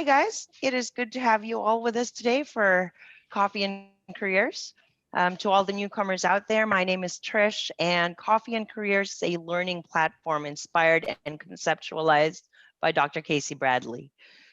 guys. It is good to have you all with us today for Coffee and Careers. To all the newcomers out there, my name is Trish, and Coffee and Careers is a learning platform inspired and conceptualized by Dr. Casey Bradley.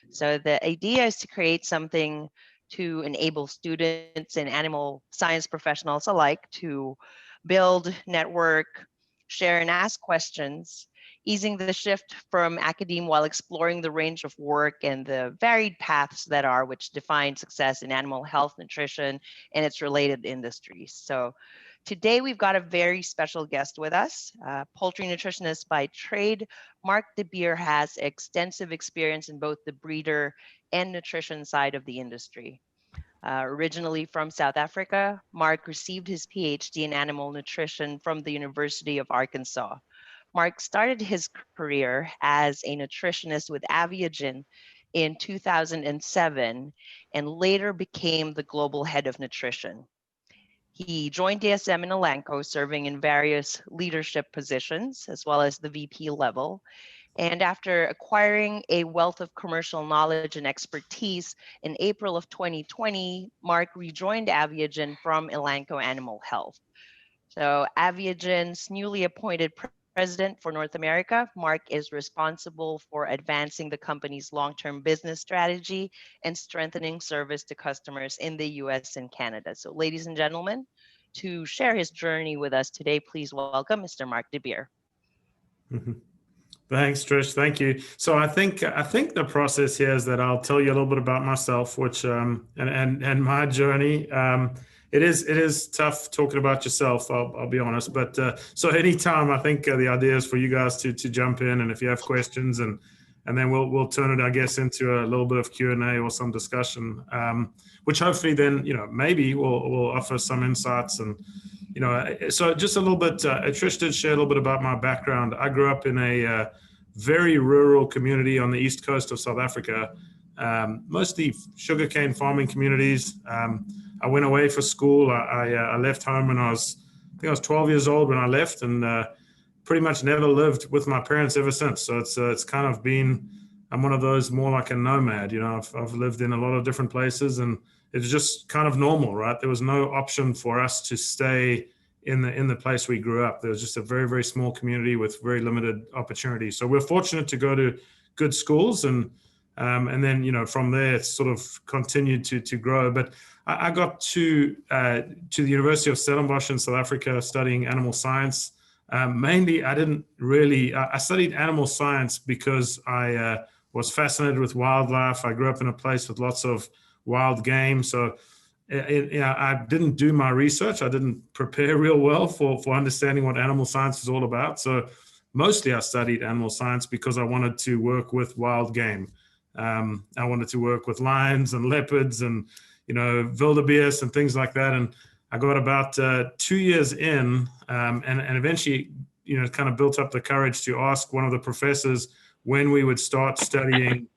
So the idea is to create something to enable students and animal science professionals alike to build, network, share, and ask questions, easing the shift from academe while exploring the range of work and the varied paths that are, which define success in animal health, nutrition, and its related industries. So today we've got a very special guest with us, poultry nutritionist by trade. Marc de Beer has extensive experience in both the breeder and nutrition side of the industry. Originally from South Africa, Marc received his PhD in animal nutrition from the University of Arkansas. Marc started his career as a nutritionist with Avigen in 2007 and later became the global head of nutrition. He joined DSM in Elanco, serving in various leadership positions as well as the VP level. And after acquiring a wealth of commercial knowledge and expertise in April of 2020, Marc rejoined Avigen from Elanco Animal Health. So Avigen's newly appointed president for North America, Marc is responsible for advancing the company's long-term business strategy and strengthening service to customers in the US and Canada. So ladies and gentlemen, to share his journey with us today, please welcome Mr. Marc de Beer. Thanks, Trish. Thank you. So I think the process here is that I'll tell you a little bit about myself, which and my journey. It is tough talking about yourself. I'll be honest, but so anytime I think the idea is for you guys to jump in, and if you have questions, and then we'll turn it, I guess, into a little bit of Q&A or some discussion, which hopefully then maybe will offer some insights. And so just a little bit. Trish did share a little bit about my background. I grew up in a very rural community on the east coast of South Africa, mostly sugarcane farming communities. I went away for school. I left home when I was 12 years old when I left, and pretty much never lived with my parents ever since. So it's kind of been, I'm one of those more like a nomad. I've lived in a lot of different places, and it's just kind of normal, right? There was no option for us to stay in the place we grew up. There was just a very, very small community with very limited opportunities. So we're fortunate to go to good schools, and then from there it's sort of continued to grow. But I got to the University of Stellenbosch in South Africa studying animal science. Mainly, I studied animal science because I was fascinated with wildlife. I grew up in a place with lots of wild game. So I didn't do my research. I didn't prepare real well for understanding what animal science is all about. So mostly I studied animal science because I wanted to work with wild game. I wanted to work with lions and leopards and wildebeest and things like that. And I got about 2 years in, and eventually, kind of built up the courage to ask one of the professors when we would start studying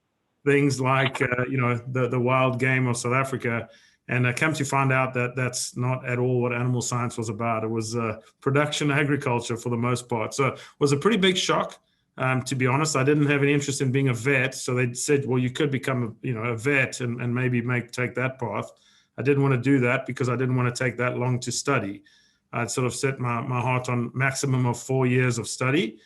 things like, the wild game of South Africa. And I come to find out that that's not at all what animal science was about. It was production agriculture for the most part. So it was a pretty big shock. To be honest, I didn't have any interest in being a vet. So they said, well, you could become a vet and maybe take that path. I didn't want to do that because I didn't want to take that long to study. I'd sort of set my heart on maximum of 4 years of study.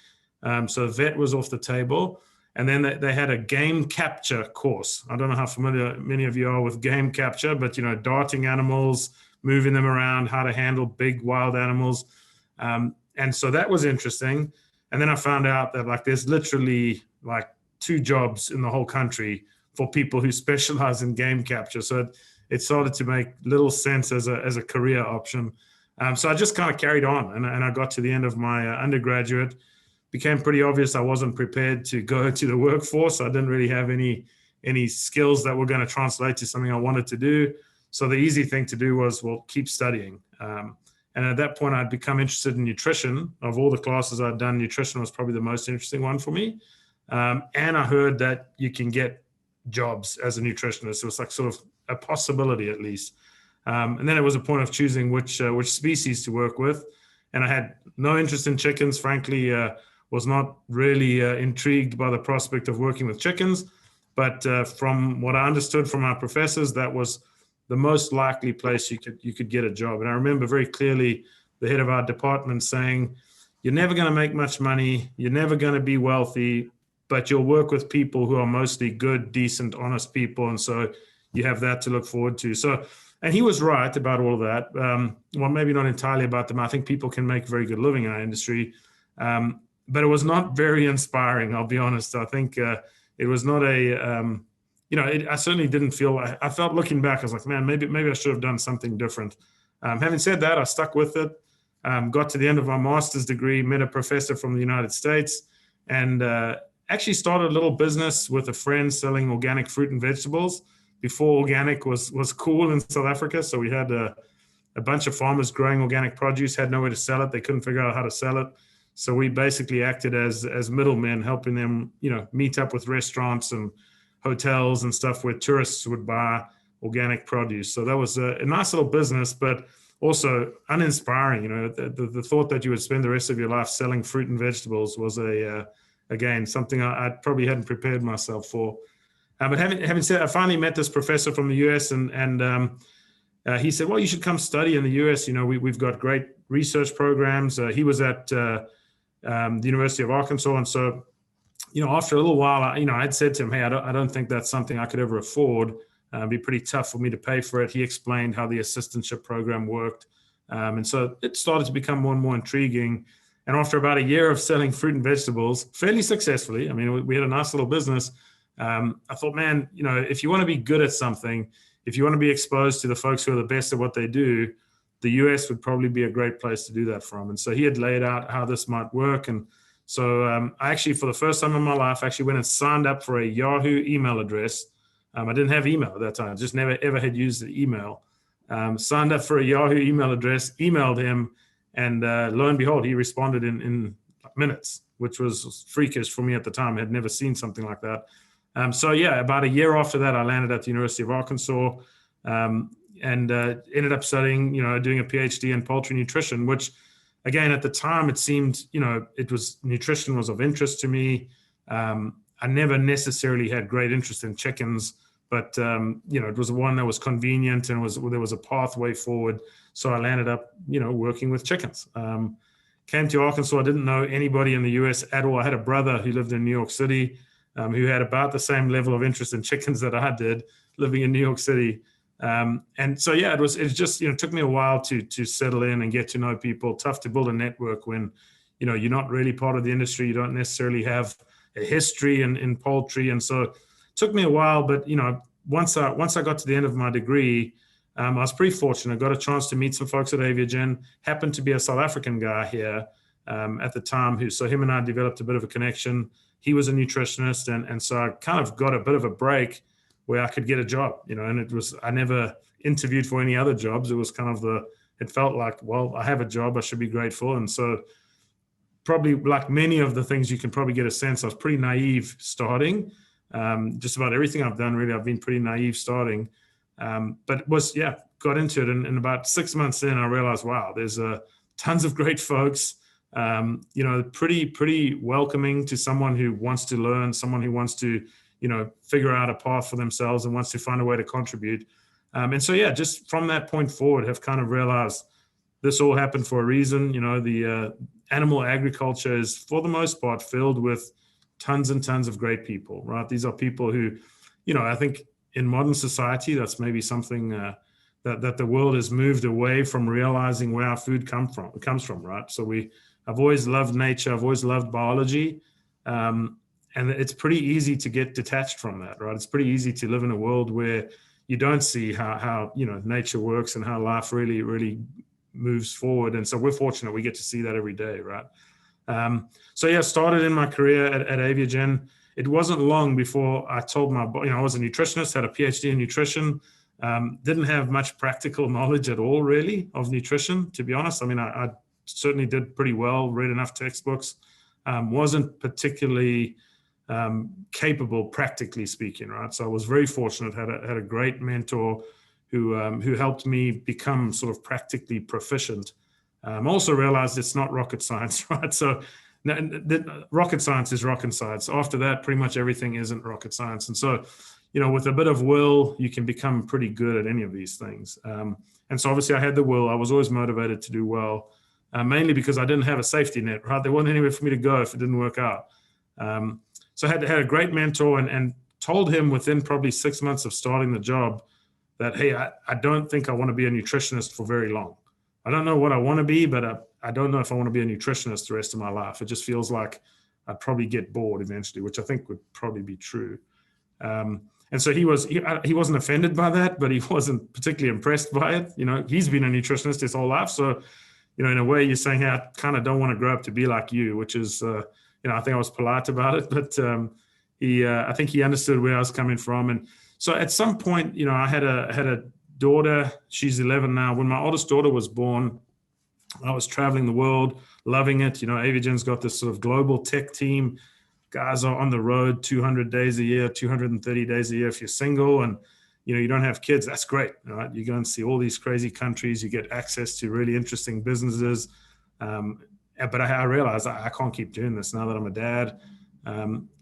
So vet was off the table. And then they had a game capture course. I don't know how familiar many of you are with game capture, but, darting animals, moving them around, how to handle big wild animals. And so that was interesting. And then I found out that there's literally 2 jobs in the whole country for people who specialize in game capture. So it started to make little sense as a career option. So I just kind of carried on, and I got to the end of my undergraduate. Became pretty obvious I wasn't prepared to go to the workforce. I didn't really have any skills that were going to translate to something I wanted to do. So the easy thing to do was, keep studying. And at that point, I'd become interested in nutrition. Of all the classes I'd done, nutrition was probably the most interesting one for me. And I heard that you can get jobs as a nutritionist. It was sort of a possibility, at least. And then it was a point of choosing which species to work with. And I had no interest in chickens, frankly. Was not really intrigued by the prospect of working with chickens. But from what I understood from our professors, that was the most likely place you could get a job. And I remember very clearly the head of our department saying, "You're never going to make much money. You're never going to be wealthy, but you'll work with people who are mostly good, decent, honest people. And so you have that to look forward to." So, and he was right about all of that. Well, maybe not entirely about them. I think people can make a very good living in our industry. But it was not very inspiring, I'll be honest. I think it was not I certainly didn't feel, I felt looking back, I was like, man, maybe I should have done something different. Having said that, I stuck with it, got to the end of my master's degree, met a professor from the United States, and actually started a little business with a friend selling organic fruit and vegetables before organic was cool in South Africa. So we had a bunch of farmers growing organic produce, had nowhere to sell it. They couldn't figure out how to sell it. So we basically acted as middlemen, helping them, meet up with restaurants and hotels and stuff where tourists would buy organic produce. So that was a nice little business, but also uninspiring. The thought that you would spend the rest of your life selling fruit and vegetables was again, something I probably hadn't prepared myself for. But having said, I finally met this professor from the US, and he said, "Well, you should come study in the US. We've got great research programs." He was at the University of Arkansas, and so, after a little while, I'd said to him, "Hey, I don't think that's something I could ever afford. It'd be pretty tough for me to pay for it." He explained how the assistantship program worked, and so it started to become more and more intriguing. And after about a year of selling fruit and vegetables, fairly successfully, I mean, we had a nice little business. I thought, man, if you want to be good at something, if you want to be exposed to the folks who are the best at what they do, the US would probably be a great place to do that from. And so he had laid out how this might work. And so I actually, for the first time in my life, actually went and signed up for a Yahoo email address. I didn't have email at that time. I just never, ever had used the email. Signed up for a Yahoo email address, emailed him, and lo and behold, he responded in minutes, which was freakish for me at the time. I had never seen something like that. So yeah, about a year after that, I landed at the University of Arkansas, and ended up studying, doing a PhD in poultry nutrition, which again, at the time it seemed, nutrition was of interest to me. I never necessarily had great interest in chickens, but it was one that was convenient and there was a pathway forward. So I landed up, working with chickens. Came to Arkansas. I didn't know anybody in the US at all. I had a brother who lived in New York City, who had about the same level of interest in chickens that I did, living in New York City. And so, yeah, it just, took me a while to settle in and get to know people. Tough to build a network when, you're not really part of the industry. You don't necessarily have a history in poultry. And so it took me a while, but, once I got to the end of my degree, I was pretty fortunate. I got a chance to meet some folks at Avigen. Happened to be a South African guy here at the time, so him and I developed a bit of a connection. He was a nutritionist, and so I kind of got a bit of a break where I could get a job, and I never interviewed for any other jobs. It was kind of it felt like, well, I have a job, I should be grateful. And so probably like many of the things you can probably get a sense, I was pretty naive starting. Just about everything I've done, really, I've been pretty naive starting. But got into it. And about 6 months in, I realized, wow, there's tons of great folks, pretty welcoming to someone who wants to learn, someone who wants to, figure out a path for themselves and wants to find a way to contribute. And so, yeah, just from that point forward, have kind of realized this all happened for a reason. The animal agriculture is, for the most part, filled with tons and tons of great people, right? These are people who, I think in modern society, that's maybe something that the world has moved away from realizing where our food comes from, right? So I've always loved nature. I've always loved biology. And it's pretty easy to get detached from that, right? It's pretty easy to live in a world where you don't see how nature works and how life really, really moves forward. And so we're fortunate we get to see that every day, right? So yeah, started in my career at Avigen. It wasn't long before I told I was a nutritionist, had a PhD in nutrition, didn't have much practical knowledge at all, really, of nutrition, to be honest. I mean, I certainly did pretty well, read enough textbooks, wasn't particularly capable, practically speaking, right? So I was very fortunate, had a great mentor who helped me become sort of practically proficient. Also realized it's not rocket science, right? So rocket science is rocket science. After that, pretty much everything isn't rocket science. And so, with a bit of will, you can become pretty good at any of these things. And so obviously I had the will. I was always motivated to do well, mainly because I didn't have a safety net, right? There wasn't anywhere for me to go if it didn't work out. So I had a great mentor and told him within probably 6 months of starting the job that, hey, I don't think I want to be a nutritionist for very long. I don't know what I want to be, but I don't know if I want to be a nutritionist the rest of my life. It just feels like I'd probably get bored eventually, which I think would probably be true. And so he wasn't offended by that, but he wasn't particularly impressed by it. He's been a nutritionist his whole life. So, in a way you're saying, hey, I kind of don't want to grow up to be like you, which is, I think I was polite about it, but I think he understood where I was coming from. And so at some point, I had a daughter. She's 11 now. When my oldest daughter was born, I was traveling the world, loving it. Avigen's got this sort of global tech team. Guys are on the road 200 days a year, 230 days a year if you're single and, you don't have kids. That's great, right? You go and see all these crazy countries. You get access to really interesting businesses. But I realized I can't keep doing this now that I'm a dad.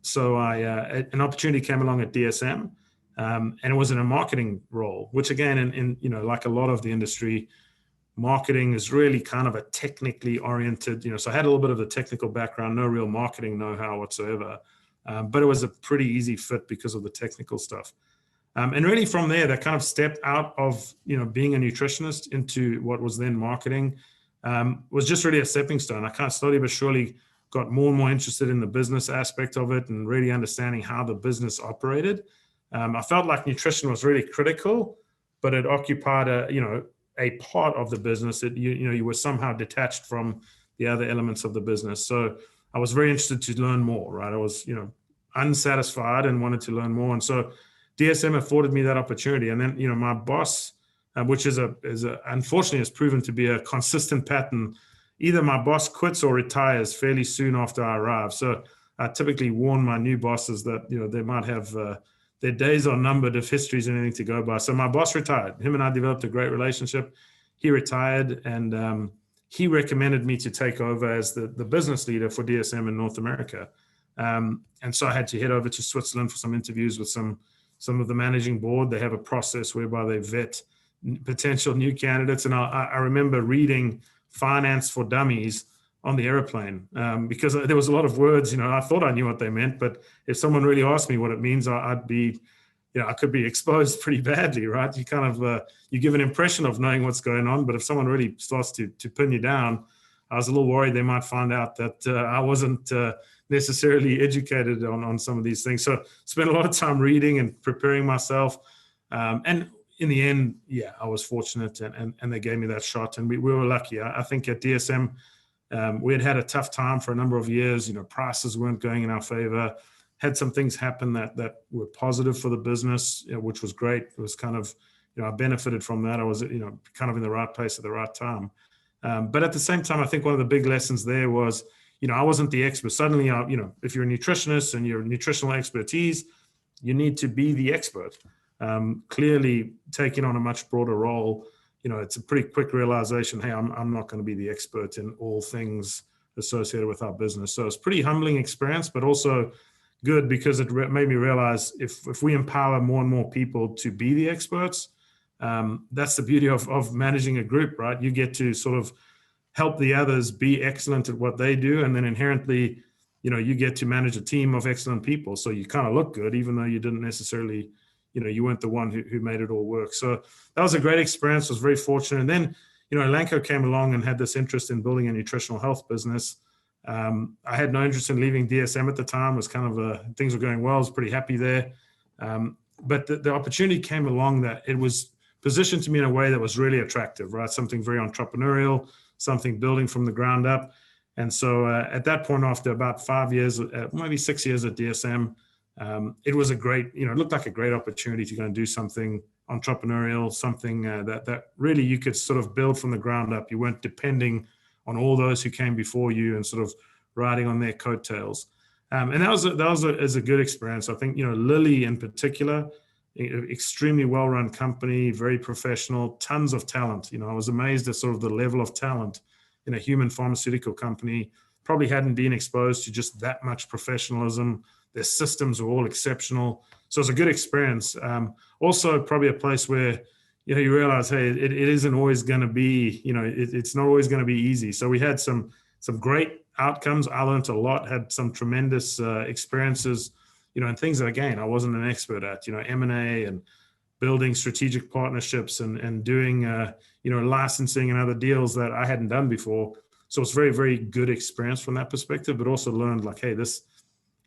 So an opportunity came along at DSM. And it was in a marketing role, which again, in like a lot of the industry, marketing is really kind of a technically oriented, so I had a little bit of the technical background, no real marketing know-how whatsoever. But it was a pretty easy fit because of the technical stuff. And really from there, that kind of stepped out of, being a nutritionist into what was then marketing, was just really a stepping stone. I kind of slowly but surely got more and more interested in the business aspect of it and really understanding how the business operated. I felt like nutrition was really critical, but it occupied a part of the business that you were somehow detached from the other elements of the business. So I was very interested to learn more, right? I was, unsatisfied and wanted to learn more. And so DSM afforded me that opportunity. And then, my boss, which is unfortunately has proven to be a consistent pattern. Either my boss quits or retires fairly soon after I arrive. So I typically warn my new bosses that, they might have, their days are numbered if history is anything to go by. So my boss retired. Him and I developed a great relationship. He retired and he recommended me to take over as the business leader for DSM in North America. And so I had to head over to Switzerland for some interviews with some of the managing board. They have a process whereby they vet potential new candidates. And I remember reading Finance for Dummies on the airplane because there was a lot of words, I thought I knew what they meant, but if someone really asked me what it means, I'd be, I could be exposed pretty badly, right? You kind of, you give an impression of knowing what's going on, but if someone really starts to pin you down, I was a little worried they might find out that I wasn't necessarily educated on some of these things. So spent a lot of time reading and preparing myself. And in the end, yeah, I was fortunate and they gave me that shot and we were lucky. I think at DSM, we had a tough time for a number of years. Prices weren't going in our favor. Had some things happen that were positive for the business, which was great. It was kind of, I benefited from that. I was, kind of in the right place at the right time. But at the same time, I think one of the big lessons there was, I wasn't the expert. Suddenly, if you're a nutritionist and your nutritional expertise, you need to be the expert. Clearly, taking on a much broader role, it's a pretty quick realization, hey, I'm not going to be the expert in all things associated with our business. So it's a pretty humbling experience, but also good because it made me realize if we empower more and more people to be the experts, that's the beauty of managing a group, right? You get to sort of help the others be excellent at what they do. And then inherently, you get to manage a team of excellent people. So you kind of look good, even though you didn't necessarily, you weren't the one who made it all work. So that was a great experience. I was very fortunate. And then, Elanco came along and had this interest in building a nutritional health business. I had no interest in leaving DSM at the time. It was kind of things were going well. I was pretty happy there. But the opportunity came along that it was positioned to me in a way that was really attractive, right? Something very entrepreneurial, something building from the ground up. And so at that point, after about 5 years, maybe 6 years at DSM, it was a great, it looked like a great opportunity to go and do something entrepreneurial, something that really you could sort of build from the ground up. You weren't depending on all those who came before you and sort of riding on their coattails. And that was a good experience. I think, Lilly in particular, extremely well-run company, very professional, tons of talent. I was amazed at sort of the level of talent in a human pharmaceutical company. probably hadn't been exposed to just that much professionalism. Their systems were all exceptional. So it's a good experience. Also, probably a place where, you realize, hey, it isn't always going to be, it's not always going to be easy. So we had some great outcomes. I learned a lot, had some tremendous experiences, and things that, again, I wasn't an expert at, M&A and building strategic partnerships and doing, licensing and other deals that I hadn't done before. So it's very, very good experience from that perspective, but also learned like, hey,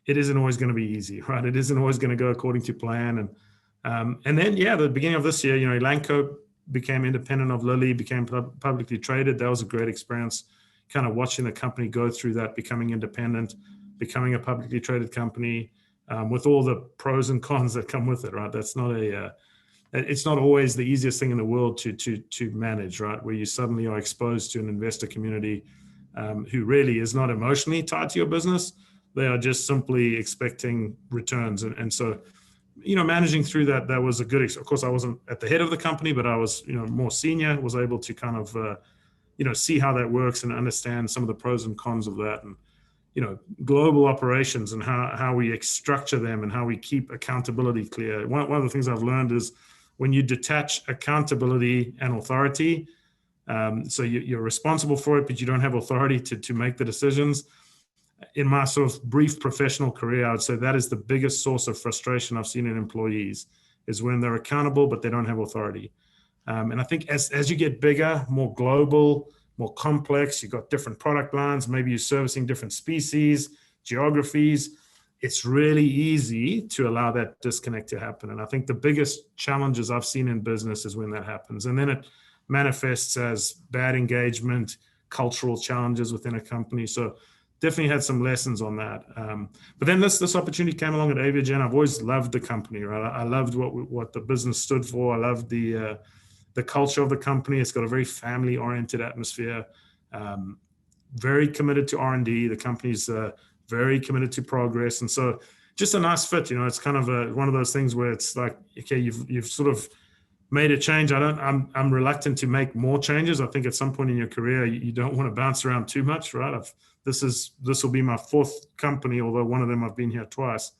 it isn't always going to be easy, right? It isn't always going to go according to plan. And then, the beginning of this year, Elanco became independent of Lilly, became publicly traded. That was a great experience, kind of watching the company go through that, becoming independent, becoming a publicly traded company, with all the pros and cons that come with it, right? That's not it's not always the easiest thing in the world to manage, right? Where you suddenly are exposed to an investor community who really is not emotionally tied to your business. They are just simply expecting returns. And so, managing through that was a good, of course, I wasn't at the head of the company, but I was, more senior, was able to kind of, see how that works and understand some of the pros and cons of that. And, global operations and how we structure them and how we keep accountability clear. One of the things I've learned is when you detach accountability and authority, so you're responsible for it, but you don't have authority to make the decisions. In my sort of brief professional career, I would say that is the biggest source of frustration I've seen in employees, is when they're accountable, but they don't have authority. And I think as you get bigger, more global, more complex, you've got different product lines, maybe you're servicing different species, geographies, it's really easy to allow that disconnect to happen. And I think the biggest challenges I've seen in business is when that happens. And then it manifests as bad engagement, cultural challenges within a company. So definitely had some lessons on that. But then this opportunity came along at Avigen. I've always loved the company, right? I loved what the business stood for. I loved the culture of the company. It's got a very family-oriented atmosphere, very committed to R&D. The company's very committed to progress. And so just a nice fit, it's kind of one of those things where it's like, okay, you've sort of made a change. I'm reluctant to make more changes. I think at some point in your career, you don't want to bounce around too much, right? This will be my fourth company, although one of them I've been here twice.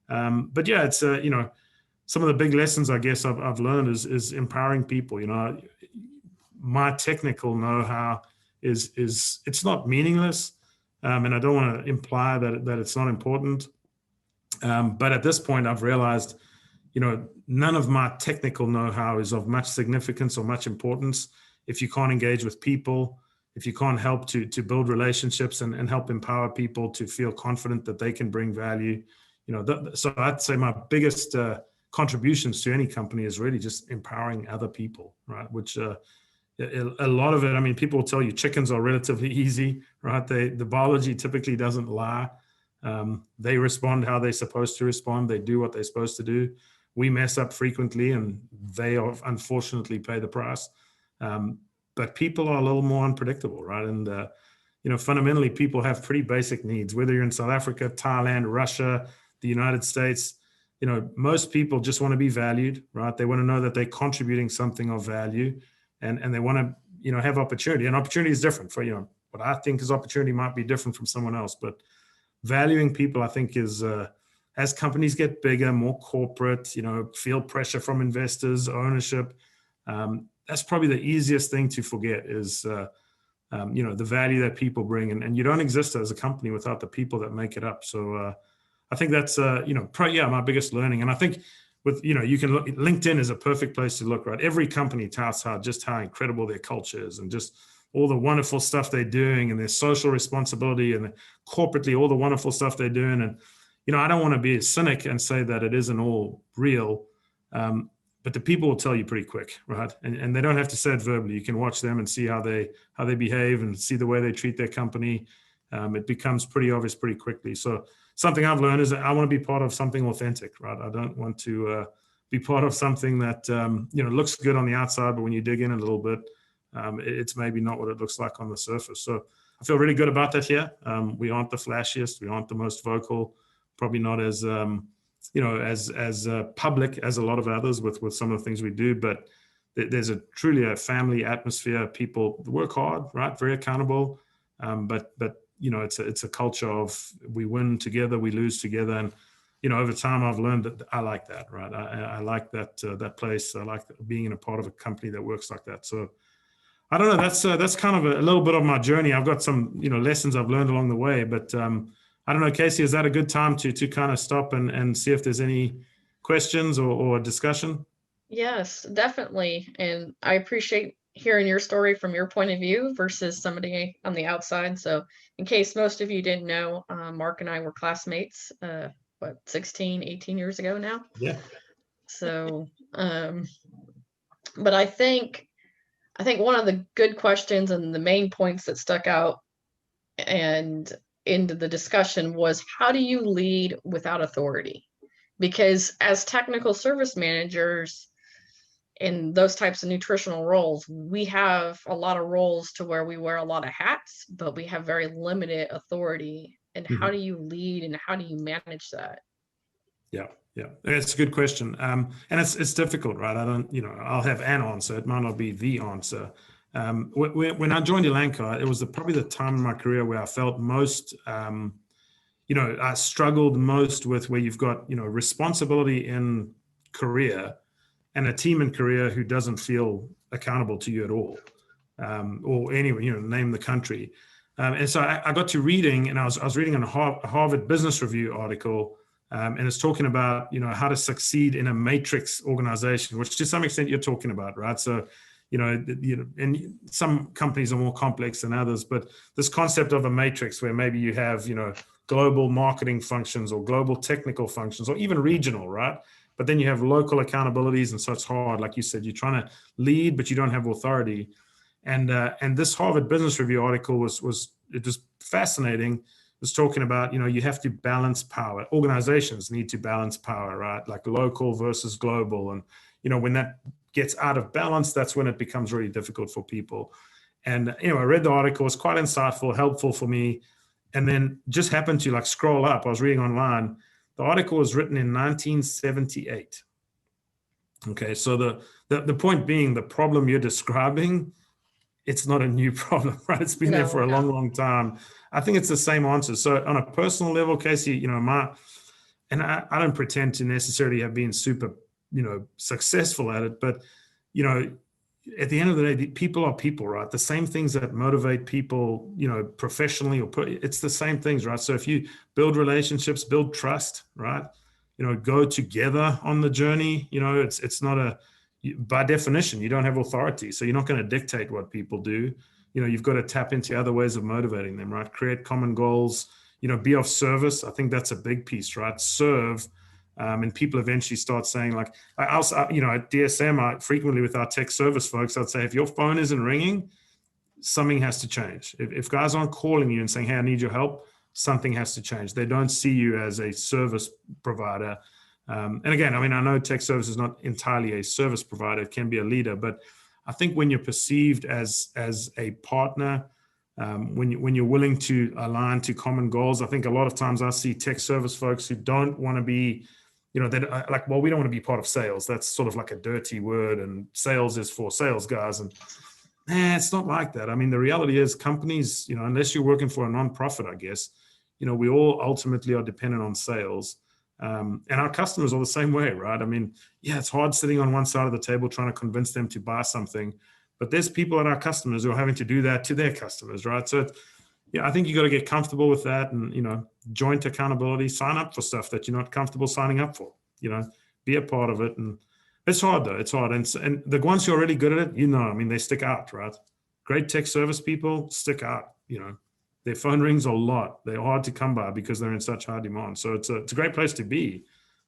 But yeah, it's some of the big lessons I guess I've learned is empowering people. My technical know-how is it's not meaningless, and I don't want to imply that it's not important. But at this point, I've realized, none of my technical know-how is of much significance or much importance if you can't engage with people, if you can't help to build relationships and help empower people to feel confident that they can bring value. So I'd say my biggest contributions to any company is really just empowering other people, right? Which a lot of it, I mean, people will tell you chickens are relatively easy, right? The biology typically doesn't lie. They respond how they're supposed to respond. They do what they're supposed to do. We mess up frequently, and they unfortunately pay the price. But people are a little more unpredictable, right? And fundamentally, people have pretty basic needs. Whether you're in South Africa, Thailand, Russia, the United States, most people just want to be valued, right? They want to know that they're contributing something of value, and they want to, have opportunity. And opportunity is different for, what I think is opportunity might be different from someone else. But valuing people, I think, is as companies get bigger, more corporate, feel pressure from investors, ownership. That's probably the easiest thing to forget is, the value that people bring. And you don't exist as a company without the people that make it up. So I think that's, my biggest learning. And I think with, you can look, LinkedIn is a perfect place to look, right? Every company touts how incredible their culture is and just all the wonderful stuff they're doing and their social responsibility and corporately, all the wonderful stuff they're doing. And, I don't want to be a cynic and say that it isn't all real. But the people will tell you pretty quick, right? And they don't have to say it verbally. You can watch them and see how they behave and see the way they treat their company. It becomes pretty obvious pretty quickly. So something I've learned is that I want to be part of something authentic, right? I don't want to be part of something that looks good on the outside, but when you dig in a little bit, it's maybe not what it looks like on the surface. So I feel really good about that here. We aren't the flashiest, we aren't the most vocal, probably not as as public as a lot of others with some of the things we do, but there's truly a family atmosphere. People work hard, right? Very accountable, but it's a culture of we win together, we lose together. And, over time I've learned that I like that, right? I like that place. I like being in a part of a company that works like that. So I don't know, that's kind of a little bit of my journey. I've got some, lessons I've learned along the way, but I don't know, Casey, is that a good time to kind of stop and see if there's any questions or discussion? Yes, definitely. And I appreciate hearing your story from your point of view versus somebody on the outside. So in case most of you didn't know, Mark and I were classmates, 16, 18 years ago now. Yeah. So, but I think one of the good questions and the main points that stuck out and into the discussion was, how do you lead without authority? Because as technical service managers in those types of nutritional roles, we have a lot of roles to where we wear a lot of hats, but we have very limited authority. And how do you lead and how do you manage that? Yeah, it's a good question, and it's difficult, right? I don't, I'll have an answer. It might not be the answer. When I joined Elanco, it was probably the time in my career where I felt most, I struggled most with where you've got, responsibility in career and a team in career who doesn't feel accountable to you at all, or anyway, name the country. And so I got to reading, and I was reading a Harvard Business Review article. And it's talking about, how to succeed in a matrix organization, which to some extent you're talking about, right? So, and some companies are more complex than others, but this concept of a matrix where maybe you have, global marketing functions or global technical functions or even regional, right? But then you have local accountabilities, and so it's hard. Like you said, you're trying to lead, but you don't have authority. And this Harvard Business Review article was fascinating. Was talking about, you have to balance power. Organizations need to balance power, right? Like local versus global. And, when that gets out of balance, that's when it becomes really difficult for people. And, I read the article, it was quite insightful, helpful for me. And then just happened to scroll up. I was reading online. The article was written in 1978. Okay. So the point being, the problem you're describing, it's not a new problem, right? It's been there for a long, long time. I think it's the same answer. So on a personal level, Casey, I don't pretend to necessarily have been super, successful at it, but, at the end of the day, people are people, right? The same things that motivate people, professionally it's the same things, right? So if you build relationships, build trust, right? Go together on the journey, it's not by definition, you don't have authority. So you're not going to dictate what people do. You've got to tap into other ways of motivating them, right? Create common goals, be of service. I think that's a big piece, right? Serve. And people eventually start saying at DSM, frequently with our tech service folks, I'd say, if your phone isn't ringing, something has to change. If guys aren't calling you and saying, hey, I need your help, something has to change. They don't see you as a service provider. And again, I know tech service is not entirely a service provider. It can be a leader, but I think when you're perceived as a partner, when you're willing to align to common goals, I think a lot of times I see tech service folks who don't want to be, we don't want to be part of sales. That's sort of like a dirty word, and sales is for sales guys. And it's not like that. The reality is companies, unless you're working for a nonprofit, I guess, we all ultimately are dependent on sales. And our customers are the same way, right? It's hard sitting on one side of the table trying to convince them to buy something, but there's people at our customers who are having to do that to their customers, right? So, I think you got to get comfortable with that, and joint accountability. Sign up for stuff that you're not comfortable signing up for. Be a part of it, and it's hard though. It's hard, and the ones who are really good at it, they stick out, right? Great tech service people stick out. Their phone rings a lot. They're hard to come by because they're in such high demand. So it's a great place to be.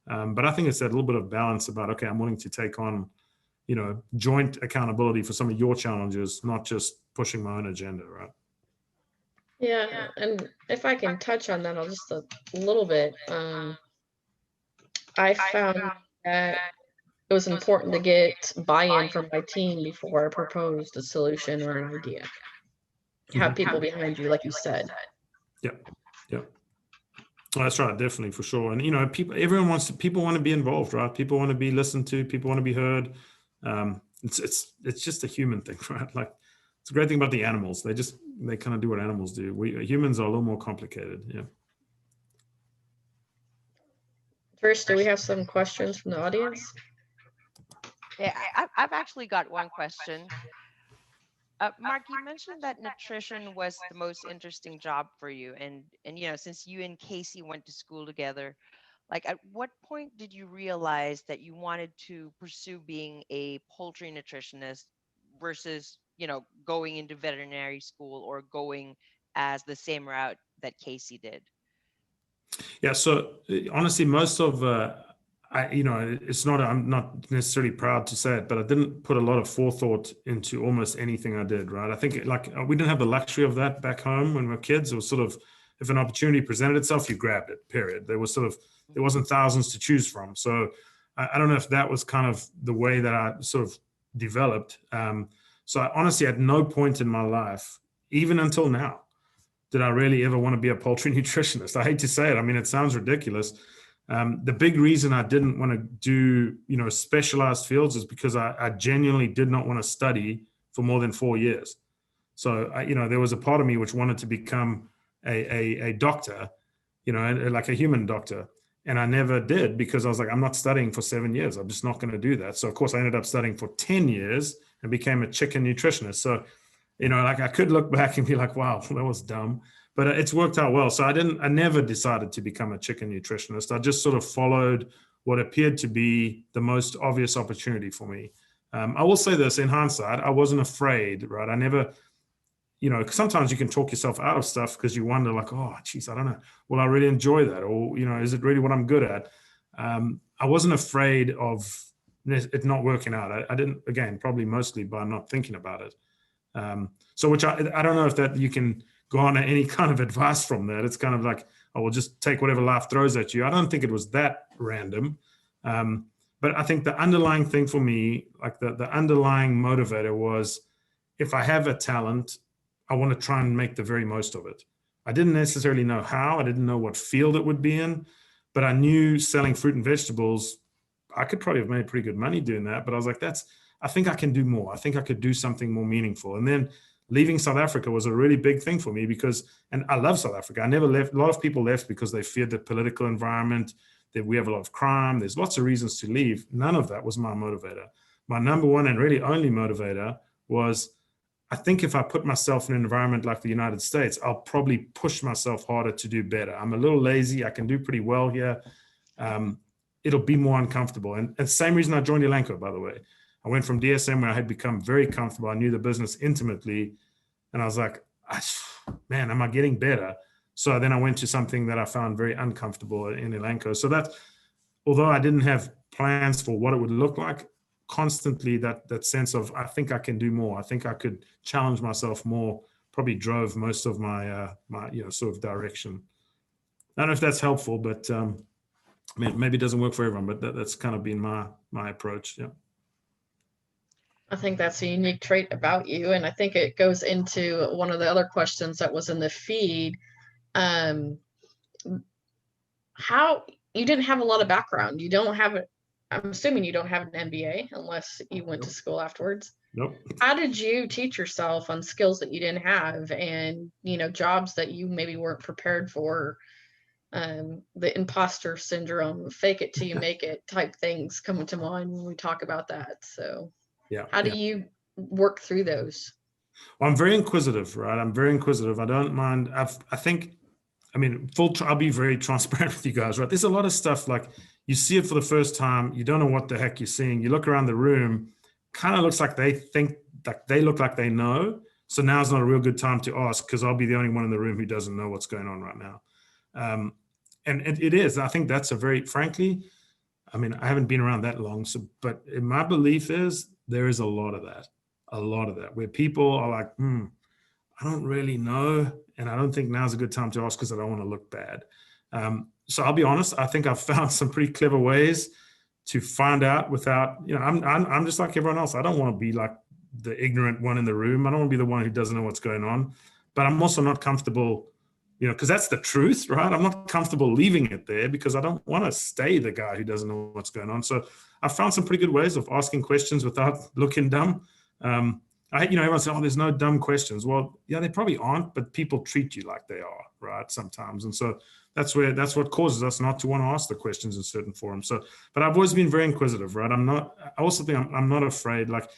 But I think it's that little bit of balance about, okay, I'm willing to take on, joint accountability for some of your challenges, not just pushing my own agenda, right? Yeah, and if I can touch on that just a little bit, I found that it was important to get buy-in from my team before I proposed a solution or an idea. Have people behind you, like you said. Yeah. Well, that's right, definitely, for sure. And people want to be involved, right? People want to be listened to. People want to be heard. It's just a human thing, right? it's a great thing about the animals. They kind of do what animals do. We humans are a little more complicated. Yeah. Trish, do we have some questions from the audience? Yeah, I've actually got one question. Mark, you mentioned that nutrition was the most interesting job for you, and since you and Casey went to school together, like at what point did you realize that you wanted to pursue being a poultry nutritionist versus going into veterinary school or going as the same route that Casey did? Yeah. So honestly, most of it's not. I'm not necessarily proud to say it, but I didn't put a lot of forethought into almost anything I did. Right. I think we didn't have the luxury of that back home when we were kids. It was sort of, if an opportunity presented itself, you grabbed it. Period. There wasn't thousands to choose from. So I don't know if that was kind of the way that I sort of developed. So I honestly, at no point in my life, even until now, did I really ever want to be a poultry nutritionist. I hate to say it. I mean, it sounds ridiculous. The big reason I didn't want to do, specialized fields is because I genuinely did not want to study for more than 4 years. So, there was a part of me which wanted to become a doctor, like a human doctor. And I never did because I was like, I'm not studying for 7 years. I'm just not going to do that. So, of course, I ended up studying for 10 years and became a chicken nutritionist. So, I could look back and be like, wow, that was dumb, but it's worked out well. So I never decided to become a chicken nutritionist. I just sort of followed what appeared to be the most obvious opportunity for me. I will say this in hindsight, I wasn't afraid, right? I never, sometimes you can talk yourself out of stuff because you wonder like, oh, geez, I don't know. Will I really enjoy that? Or, is it really what I'm good at? I wasn't afraid of it not working out. I didn't, again, probably mostly by not thinking about it. So which I don't know if that you can go on any kind of advice from that. It's kind of like, oh, well, just take whatever life throws at you. I don't think it was that random. But I think the underlying thing for me, like the underlying motivator was, if I have a talent, I want to try and make the very most of it. I didn't necessarily know how, I didn't know what field it would be in, but I knew selling fruit and vegetables, I could probably have made pretty good money doing that. But I was like, I think I can do more. I think I could do something more meaningful. And then leaving South Africa was a really big thing for me and I love South Africa. I never left. A lot of people left because they feared the political environment, that we have a lot of crime. There's lots of reasons to leave. None of that was my motivator. My number one and really only motivator was, I think if I put myself in an environment like the United States, I'll probably push myself harder to do better. I'm a little lazy. I can do pretty well here. It'll be more uncomfortable. And the same reason I joined Elanco, by the way. I went from DSM where I had become very comfortable. I knew the business intimately. And I was like, man, am I getting better? So then I went to something that I found very uncomfortable in Elanco. So that, although I didn't have plans for what it would look like, constantly that sense of, I think I can do more. I think I could challenge myself more, probably drove most of my sort of direction. I don't know if that's helpful, but maybe it doesn't work for everyone, but that's kind of been my approach. Yeah. I think that's a unique trait about you. And I think it goes into one of the other questions that was in the feed. How you didn't have a lot of background. You don't have it. I'm assuming you don't have an MBA unless you went to school afterwards. Nope. How did you teach yourself on skills that you didn't have and, jobs that you maybe weren't prepared for? The imposter syndrome, fake it till you make it type things come to mind when we talk about that. So yeah, how do you work through those? Well, I'm very inquisitive, right? I'm very inquisitive. I don't mind. I'll be very transparent with you guys, right? There's a lot of stuff like you see it for the first time. You don't know what the heck you're seeing. You look around the room, kind of looks like they think that they look like they know. So now's not a real good time to ask because I'll be the only one in the room who doesn't know what's going on right now. And it is. I think that's frankly, I haven't been around that long. But my belief is there is a lot of that where people are like, I don't really know. And I don't think now's a good time to ask because I don't want to look bad. So I'll be honest. I think I've found some pretty clever ways to find out without, I'm just like everyone else. I don't want to be like the ignorant one in the room. I don't want to be the one who doesn't know what's going on, but I'm also not comfortable, because that's the truth, right? I'm not comfortable leaving it there because I don't want to stay the guy who doesn't know what's going on. So I found some pretty good ways of asking questions without looking dumb. everyone says, oh, there's no dumb questions. Well, yeah, they probably aren't, but people treat you like they are, right? Sometimes. And so that's what causes us not to want to ask the questions in certain forums. So, but I've always been very inquisitive, right? I also think I'm not afraid, like,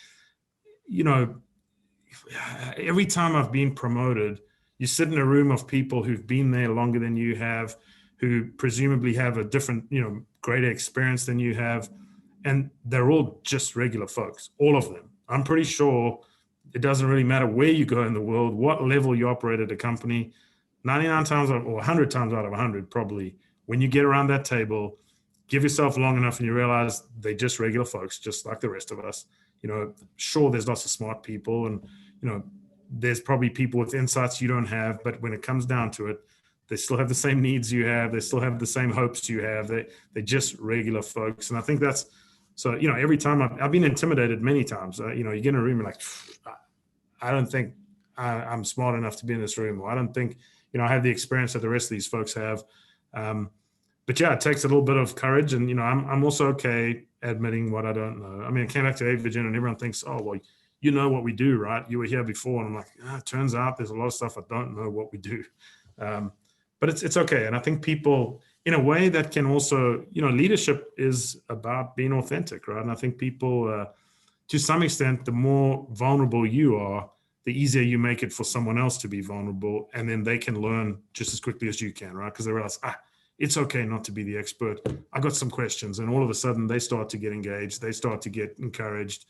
every time I've been promoted, you sit in a room of people who've been there longer than you have, who presumably have a different, greater experience than you have. And they're all just regular folks, all of them. I'm pretty sure it doesn't really matter where you go in the world, what level you operate at a company, 99 times or 100 times out of 100, probably, when you get around that table, give yourself long enough and you realize they're just regular folks, just like the rest of us. Sure, there's lots of smart people and, there's probably people with insights you don't have, but when it comes down to it, they still have the same needs you have. They still have the same hopes you have. They're just regular folks. And I think that's, so, every time I've been intimidated many times, you get in a room and like, I don't think I'm smart enough to be in this room, or I don't think, I have the experience that the rest of these folks have. But yeah, it takes a little bit of courage, and I'm also okay admitting what I don't know. I mean, I came back to Avigen and everyone thinks, oh, well, you know what we do, right? You were here before. And I'm like, it turns out there's a lot of stuff I don't know what we do. But it's okay. And I think people, in a way that can also, leadership is about being authentic, right? And I think people, to some extent, the more vulnerable you are, the easier you make it for someone else to be vulnerable. And then they can learn just as quickly as you can, right? Because they realize, it's okay not to be the expert. I got some questions. And all of a sudden they start to get engaged. They start to get encouraged.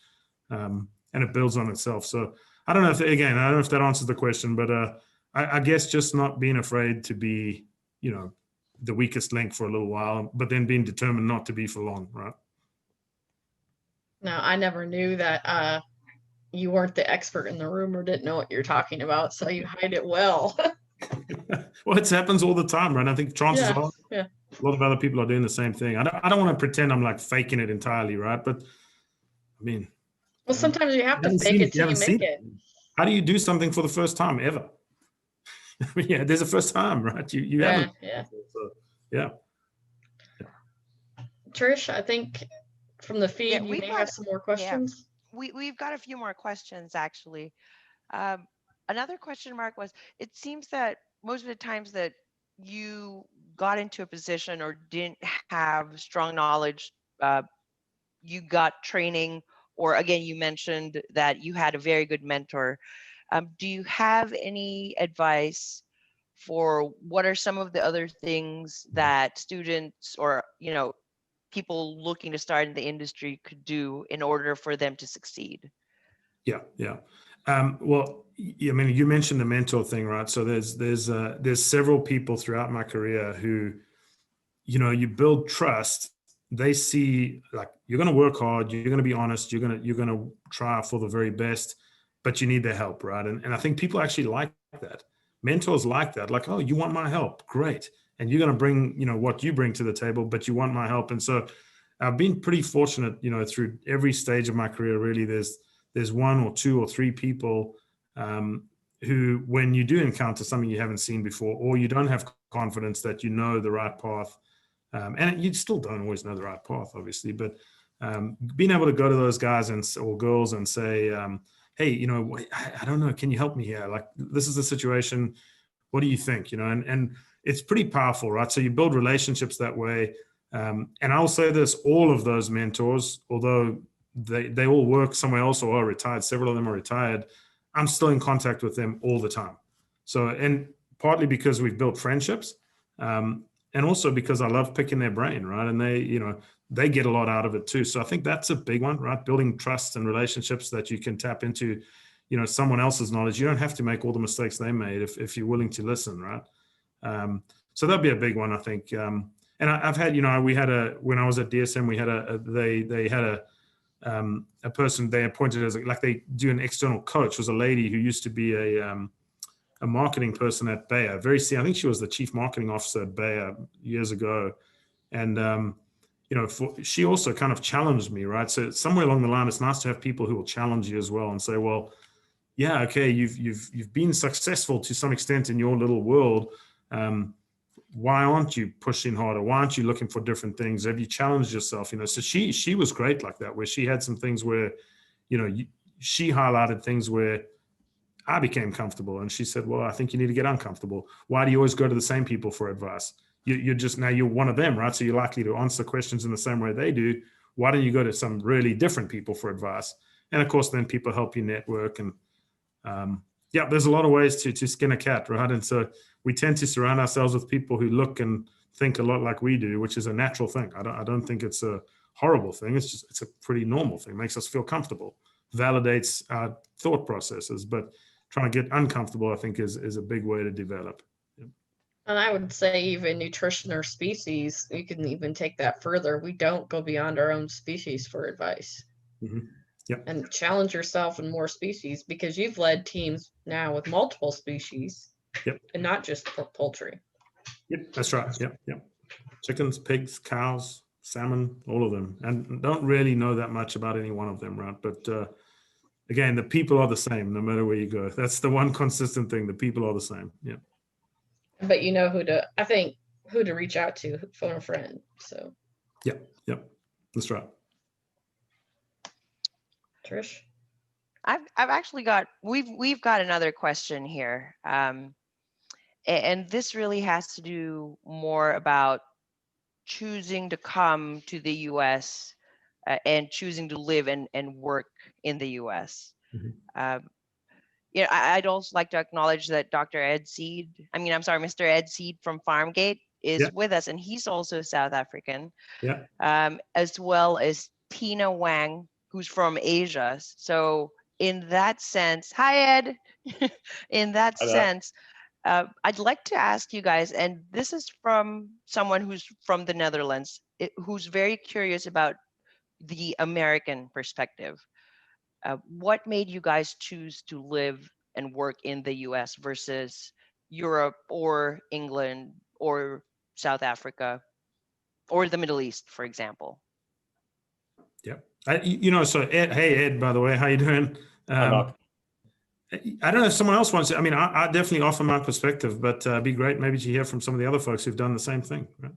And it builds on itself. So I don't know if that answers the question, but I guess just not being afraid to be, the weakest link for a little while, but then being determined not to be for long, right? No, I never knew that you weren't the expert in the room or didn't know what you're talking about, so you hide it well. Well, it happens all the time, right? I think chances are yeah. a lot of other people are doing the same thing. I don't want to pretend I'm like faking it entirely, right? But I mean, well, sometimes you have to fake it till you make it. How do you do something for the first time ever? I mean, yeah, there's a first time, right? You haven't. Yeah. So, yeah. Trish, I think from the feed, you may have some more questions. Yeah. We've got a few more questions, actually. Another question, Mark, was, it seems that most of the times that you got into a position or didn't have strong knowledge, you got training, or again, you mentioned that you had a very good mentor. Do you have any advice for what are some of the other things that students or, people looking to start in the industry could do in order for them to succeed? Yeah. Well, I mean, you mentioned the mentor thing, right? So there's several people throughout my career who, you build trust. They see, like, you're going to work hard, you're going to be honest, you're going to try for the very best, but you need their help, right? And I think people actually like that. Mentors like that, like, oh, you want my help, great, and you're going to bring, what you bring to the table, but you want my help. And so I've been pretty fortunate, through every stage of my career. Really, there's one or two or three people who, when you do encounter something you haven't seen before, or you don't have confidence that you know the right path. And you still don't always know the right path, obviously, but being able to go to those guys or girls and say, hey, I don't know, can you help me here? Like, this is the situation. What do you think? And it's pretty powerful, right? So you build relationships that way. And I'll say this, all of those mentors, although they all work somewhere else or are retired, several of them are retired, I'm still in contact with them all the time. So, and partly because we've built friendships, and also because I love picking their brain, right? And they get a lot out of it too. So I think that's a big one, right? Building trust and relationships that you can tap into, someone else's knowledge. You don't have to make all the mistakes they made if you're willing to listen, right? So that'd be a big one, I think. And I've had, when I was at DSM, we had they had a person they appointed as like they do an external coach, was a lady who used to be a marketing person at Bayer. I think she was the chief marketing officer at Bayer years ago. And, she also kind of challenged me, right? So somewhere along the line, it's nice to have people who will challenge you as well and say, well, yeah, okay, you've been successful to some extent in your little world. Why aren't you pushing harder? Why aren't you looking for different things? Have you challenged yourself? So she was great like that, where she had some things where, she highlighted things where I became comfortable, and she said, well, I think you need to get uncomfortable. Why do you always go to the same people for advice? You're one of them, right? So you're likely to answer questions in the same way they do. Why don't you go to some really different people for advice? And of course, then people help you network. And yeah, there's a lot of ways to skin a cat, right? And so we tend to surround ourselves with people who look and think a lot like we do, which is a natural thing. I don't think it's a horrible thing. It's a pretty normal thing. It makes us feel comfortable, validates our thought processes, but trying to get uncomfortable, I think, is a big way to develop. And I would say even nutrition or species, you can even take that further. We don't go beyond our own species for advice. Mm-hmm. Yep. And challenge yourself in more species, because you've led teams now with multiple species. Yep. And not just poultry. Yep, that's right. Yep. Chickens, pigs, cows, salmon, all of them. And don't really know that much about any one of them, right? But again, the people are the same no matter where you go. That's the one consistent thing. The people are the same. Yeah. But you know who to reach out to, phone a friend. So Yep. That's right. Trish? I've actually got we've got another question here. And this really has to do more about choosing to come to the US and choosing to live and work in the US. Mm-hmm. I'd also like to acknowledge that Mr. Ed Seed from Farmgate is with us, and he's also South African. Yeah. As well as Tina Wang, who's from Asia. So in that sense, hi Ed. In that sense, I'd like to ask you guys, and this is from someone who's from the Netherlands, who's very curious about the American perspective. What made you guys choose to live and work in the US versus Europe or England or South Africa or the Middle East, for example? Yep. So Ed, hey Ed, by the way, how you doing? Hi, Mark. I don't know if someone else wants to. I definitely offer my perspective, but it'd be great maybe to hear from some of the other folks who've done the same thing. Right?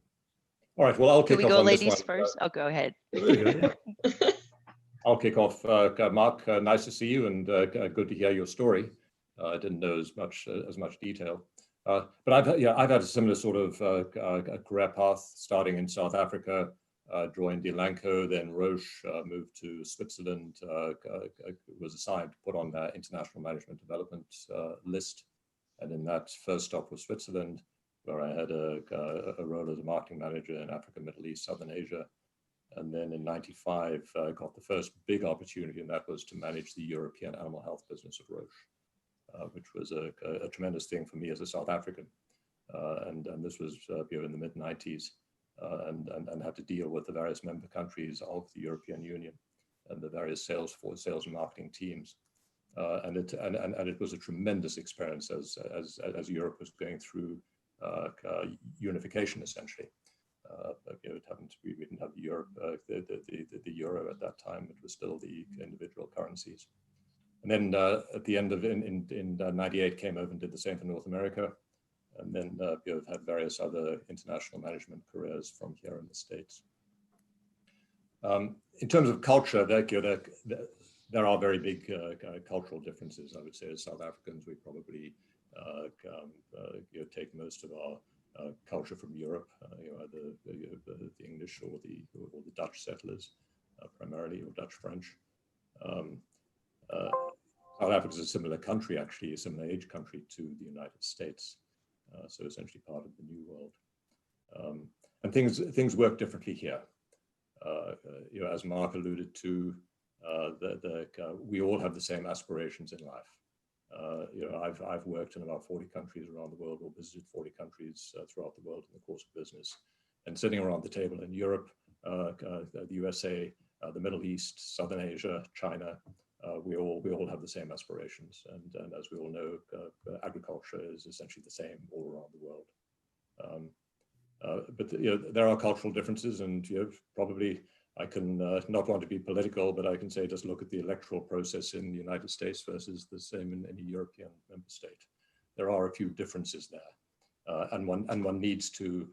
All right. Well, I'll Can kick we off go on this ladies one. first? Oh, go ahead. There you go, yeah. I'll kick off. Mark, nice to see you, and good to hear your story. I didn't know as much detail, but I've had a similar sort of career path, starting in South Africa. Joined Elanco, then Roche, moved to Switzerland, was assigned to put on the international management development list. And in that first stop was Switzerland, where I had a role as a marketing manager in Africa, Middle East, Southern Asia. And then in '95, I got the first big opportunity, and that was to manage the European animal health business of Roche, which was a tremendous thing for me as a South African. And this was in the mid-90s. And had to deal with the various member countries of the European Union and the various sales and marketing teams, and it was a tremendous experience as Europe was going through unification essentially. We didn't have the euro at that time; it was still the individual currencies. And then at the end of in '98, came over and did the same for North America. And then have had various other international management careers from here in the States. In terms of culture, there are very big cultural differences. I would say as South Africans, we probably take most of our culture from Europe, either the English or the Dutch settlers, primarily, or Dutch French. South Africa is a similar country, actually, a similar age country to the United States. So essentially part of the New World, and things work differently here. As Mark alluded to, we all have the same aspirations in life. I've worked in about 40 countries around the world, or visited 40 countries throughout the world in the course of business. And sitting around the table in Europe, the USA, the Middle East, Southern Asia, China. We all have the same aspirations, and as we all know, agriculture is essentially the same all around the world. But there are cultural differences, and probably I can not want to be political, but I can say just look at the electoral process in the United States versus the same in any European member state. There are a few differences there, and one needs to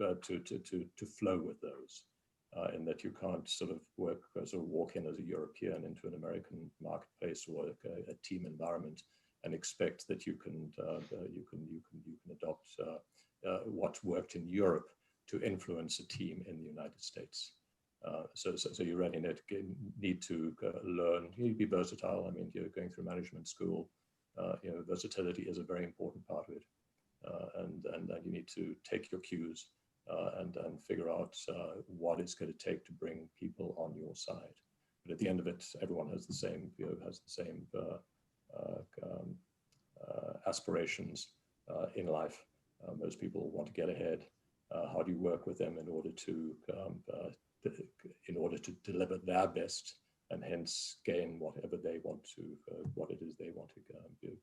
flow with those. In that you can't sort of work sort of walk in as a European into an American marketplace or a team environment and expect that you can adopt what's worked in Europe to influence a team in the United States. So you really need to learn. You need to be versatile. I mean, you're going through management school. Versatility is a very important part of it, and you need to take your cues and figure out what it's going to take to bring people on your side. But at the end of it, everyone has the same aspirations in life. Most people want to get ahead. How do you work with them in order to deliver their best and hence gain whatever they want to, what it is they want to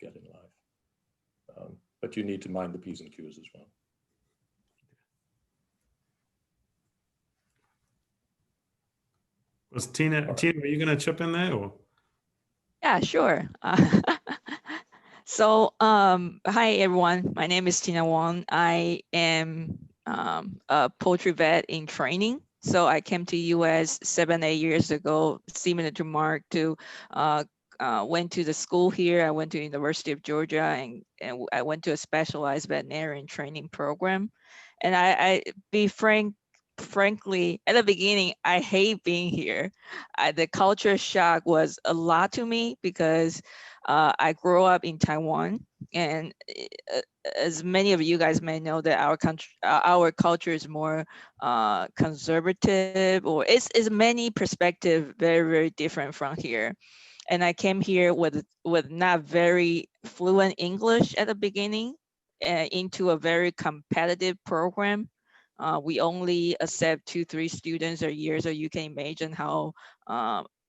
get in life? But you need to mind the P's and Q's as well. Was Tina, are you going to chip in there or? Yeah, sure. So, hi everyone. My name is Tina Wong. I am a poultry vet in training. So I came to US 7-8 years ago, similar to Mark, to went to the school here. I went to University of Georgia and I went to a specialized veterinarian training program. And I be frankly, at the beginning, I hate being here. The culture shock was a lot to me because I grew up in Taiwan, and as many of you guys may know, that our country, our culture is more conservative, or it's many perspective very different from here. And I came here with not very fluent English at the beginning, into a very competitive program. We only accept 2-3 students a year, so you can imagine how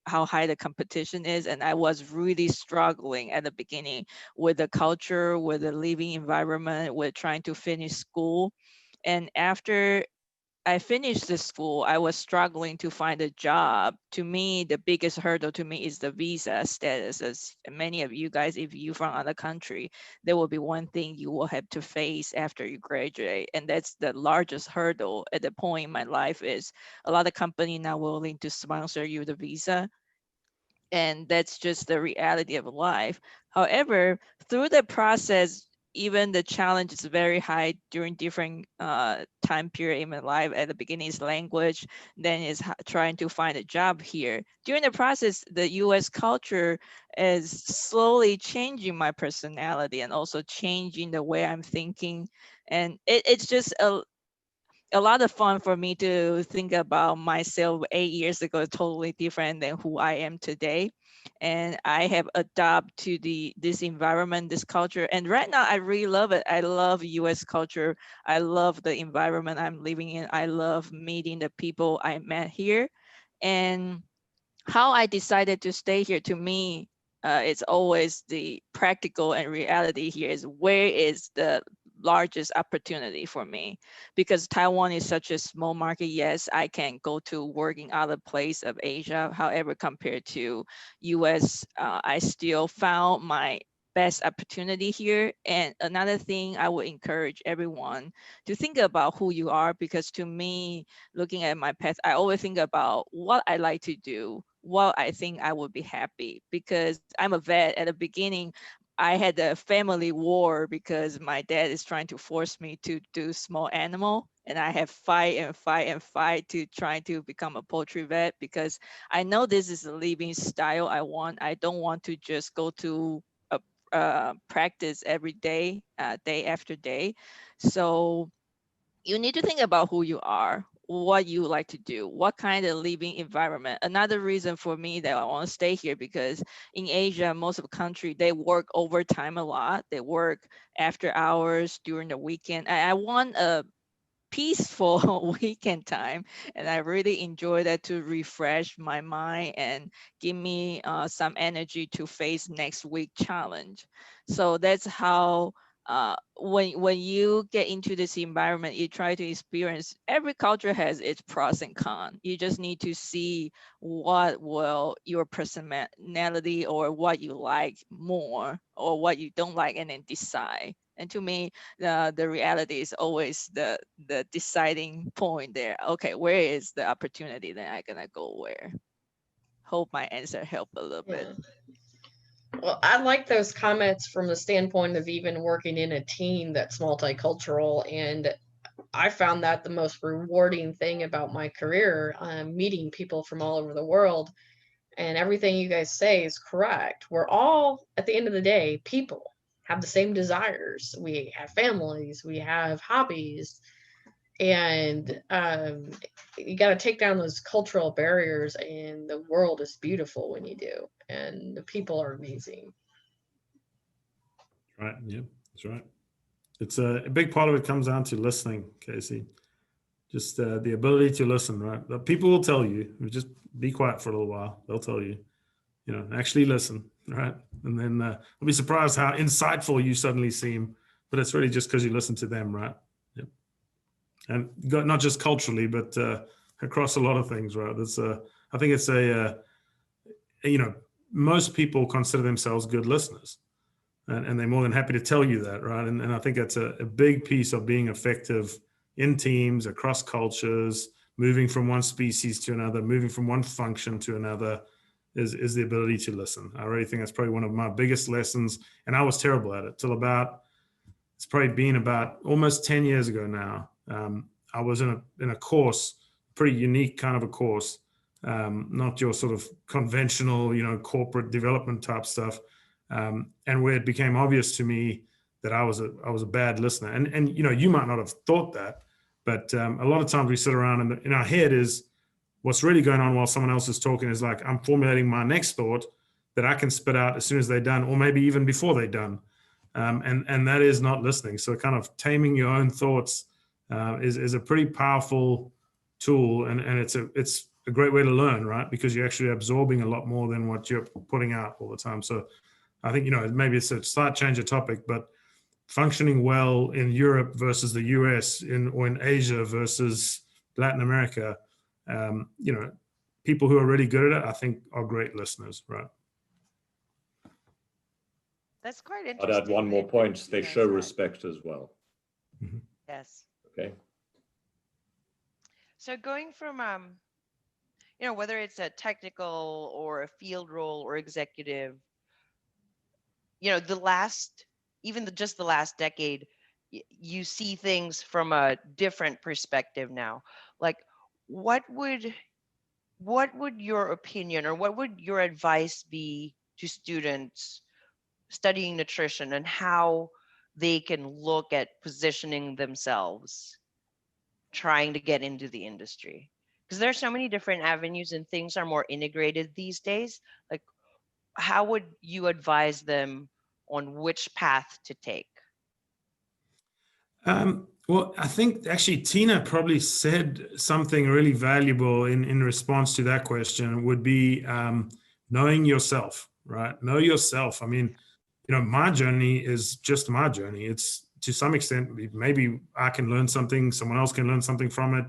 high the competition is. And I was really struggling at the beginning with the culture, with the living environment, with trying to finish school. And after I finished the school, I was struggling to find a job. To me, the biggest hurdle to me is the visa status. As many of you guys, if you from other country, there will be one thing you will have to face after you graduate. And that's the largest hurdle at the point in my life is a lot of company not willing to sponsor you the visa. And that's just the reality of life. However, through the process, even the challenge is very high during different time period in my life. At the beginning is language, then is trying to find a job here. During the process, the US culture is slowly changing my personality and also changing the way I'm thinking. And it's just a lot of fun for me to think about myself 8 years ago, totally different than who I am today. And I have adapted to this environment, this culture. And right now I really love it. I love US culture. I love the environment I'm living in. I love meeting the people I met here. And how I decided to stay here, to me, it's always the practical and reality here is where is the largest opportunity for me, because Taiwan is such a small market. Yes, I can go to work in other place of Asia. However, compared to US, I still found my best opportunity here. And another thing I would encourage everyone to think about who you are, because to me, looking at my path, I always think about what I like to do, what I think I would be happy, because I'm a vet. At the beginning, I had a family war because my dad is trying to force me to do small animal, and I have fight and fight and fight to try to become a poultry vet, because I know this is a living style I want. I don't want to just go to a practice every day, day after day. So you need to think about who you are, what you like to do, what kind of living environment. Another reason for me that I want to stay here, because in Asia, most of the country, they work overtime a lot. They work after hours during the weekend. I want a peaceful weekend time, and I really enjoy that to refresh my mind and give me some energy to face next week challenge. So that's how when you get into this environment, you try to experience. Every culture has its pros and cons. You just need to see what will your personality, or what you like more, or what you don't like, and then decide. And to me, the reality is always the deciding point there. Okay, where is the opportunity? Then I'm gonna go where. Hope my answer helped a little bit. Well, I like those comments from the standpoint of even working in a team that's multicultural. And I found that the most rewarding thing about my career, meeting people from all over the world. And everything you guys say is correct. We're all, at the end of the day, people have the same desires. We have families, we have hobbies, and you got to take down those cultural barriers, and the world is beautiful when you do, and the people are amazing. Right. Yeah, that's right. It's a big part of it comes down to listening, Casey. Just the ability to listen, right? The people will tell you, just be quiet for a little while. They'll tell you, actually listen, right? And then I'll be surprised how insightful you suddenly seem, but it's really just because you listen to them, right? Yep. And not just culturally, but across a lot of things, right? I think it's most people consider themselves good listeners. And they're more than happy to tell you that, right? And I think that's a big piece of being effective in teams, across cultures, moving from one species to another, moving from one function to another, is the ability to listen. I really think that's probably one of my biggest lessons. And I was terrible at it till it's probably been about almost 10 years ago now. I was in a course, pretty unique kind of a course, not your sort of conventional, corporate development type stuff. And where it became obvious to me that I was a bad listener, and you might not have thought that, but a lot of times we sit around and in our head is what's really going on while someone else is talking is like I'm formulating my next thought that I can spit out as soon as they're done, or maybe even before they're done, and that is not listening. So kind of taming your own thoughts is a pretty powerful tool, and it's a great way to learn, right? Because you're actually absorbing a lot more than what you're putting out all the time. So I think, maybe it's a slight change of topic, but functioning well in Europe versus the US or in Asia versus Latin America, people who are really good at it, I think are great listeners, right? That's quite I'd interesting. add one more that point. you They guys show had. respect as well. Mhm. Yes. Okay. So going from whether it's a technical or a field role or executive, just the last decade, you see things from a different perspective now. Like, what would your opinion or what would your advice be to students studying nutrition and how they can look at positioning themselves trying to get into the industry? Because there's so many different avenues and things are more integrated these days. Like, how would you advise them on which path to take? Well, I think actually Tina probably said something really valuable in response to that question would be knowing yourself, right? Know yourself. I mean, my journey is just my journey. It's to some extent, maybe I can learn something, someone else can learn something from it,